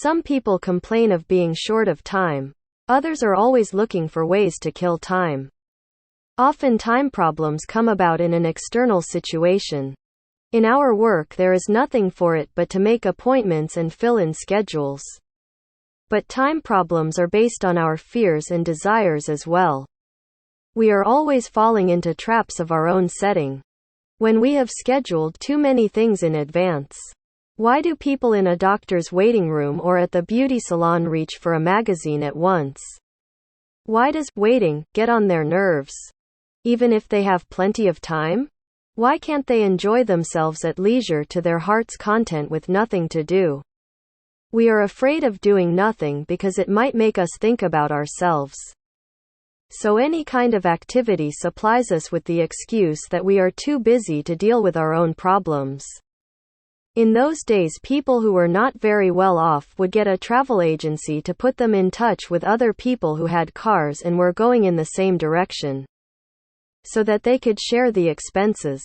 Some people complain of being short of time. Others are always looking for ways to kill time. Often time problems come about in an external situation. In our work there is nothing for it but to make appointments and fill in schedules. But time problems are based on our fears and desires as well. We are always falling into traps of our own setting. When we have scheduled too many things in advance. Why do people in a doctor's waiting room or at the beauty salon reach for a magazine at once? Why does waiting get on their nerves? Even if they have plenty of time? Why can't they enjoy themselves at leisure to their heart's content with nothing to do? We are afraid of doing nothing because it might make us think about ourselves. So any kind of activity supplies us with the excuse that we are too busy to deal with our own problems. In those days, people who were not very well off would get a travel agency to put them in touch with other people who had cars and were going in the same direction, so that they could share the expenses.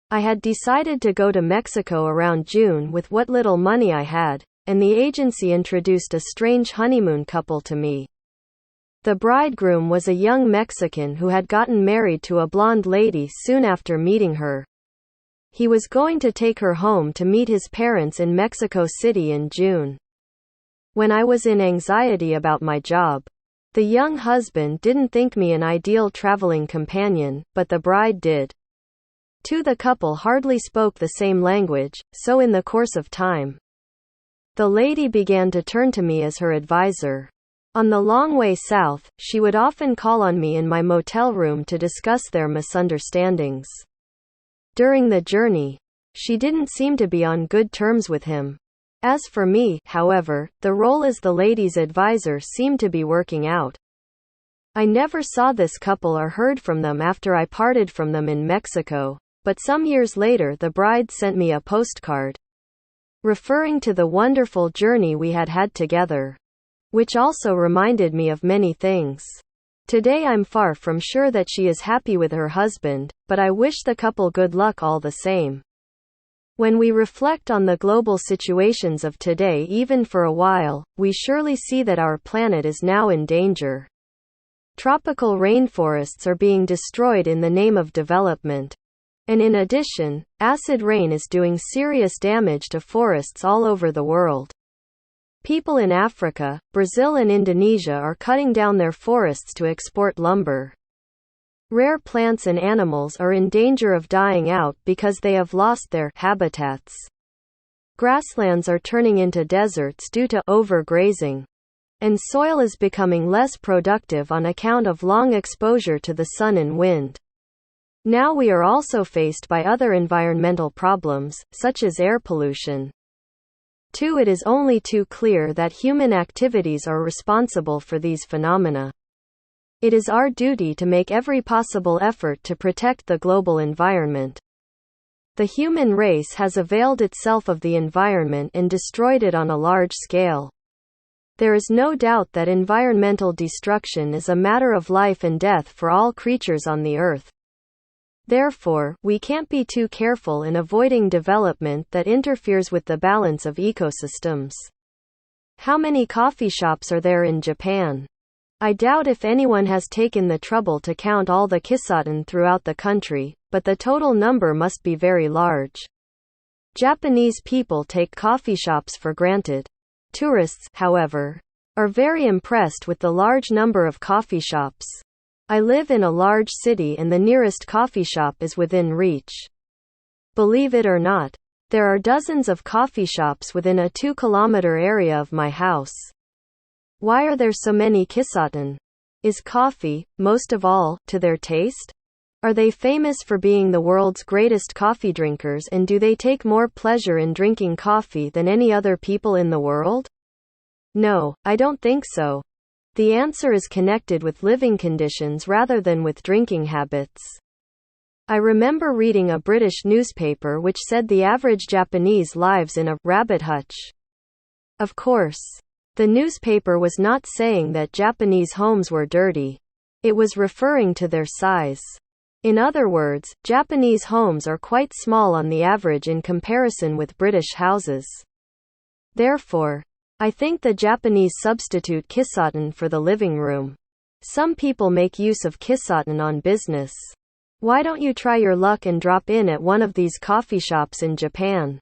I had decided to go to Mexico around June with what little money I had, and the agency introduced a strange honeymoon couple to me. The bridegroom was a young Mexican who had gotten married to a blonde lady soon after meeting her. He was going to take her home to meet his parents in Mexico City in June. When I was in anxiety about my job, the young husband didn't think me an ideal traveling companion, but the bride did. The couple hardly spoke the same language, so in the course of time, the lady began to turn to me as her advisor. On the long way south, she would often call on me in my motel room to discuss their misunderstandings. During the journey, she didn't seem to be on good terms with him. As for me, however, the role as the lady's advisor seemed to be working out. I never saw this couple or heard from them after I parted from them in Mexico, but some years later the bride sent me a postcard, referring to the wonderful journey we had had together, which also reminded me of many things. Today I'm far from sure that she is happy with her husband, but I wish the couple good luck all the same. When we reflect on the global situations of today even for a while, we surely see that our planet is now in danger. Tropical rainforests are being destroyed in the name of development. And in addition, acid rain is doing serious damage to forests all over the world. People in Africa, Brazil and Indonesia are cutting down their forests to export lumber. Rare plants and animals are in danger of dying out because they have lost their habitats. Grasslands are turning into deserts due to overgrazing. And soil is becoming less productive on account of long exposure to the sun and wind. Now we are also faced by other environmental problems, such as air pollution. It is only too clear that human activities are responsible for these phenomena. It is our duty to make every possible effort to protect the global environment. The human race has availed itself of the environment and destroyed it on a large scale. There is no doubt that environmental destruction is a matter of life and death for all creatures on the earth. Therefore, we can't be too careful in avoiding development that interferes with the balance of ecosystems. How many coffee shops are there in Japan? I doubt if anyone has taken the trouble to count all the kisaten throughout the country, but the total number must be very large. Japanese people take coffee shops for granted. Tourists, however, are very impressed with the large number of coffee shops. I live in a large city and the nearest coffee shop is within reach. Believe it or not, there are dozens of coffee shops within a 2-kilometer area of my house. Why are there so many kisaten? Is coffee, most of all, to their taste? Are they famous for being the world's greatest coffee drinkers, and do they take more pleasure in drinking coffee than any other people in the world? No, I don't think so. The answer is connected with living conditions rather than with drinking habits. I remember reading a British newspaper which said the average Japanese lives in a rabbit hutch. Of course, the newspaper was not saying that Japanese homes were dirty. It was referring to their size. In other words, Japanese homes are quite small on the average in comparison with British houses. Therefore, I think the Japanese substitute kisaten for the living room. Some people make use of kisaten on business. Why don't you try your luck and drop in at one of these coffee shops in Japan?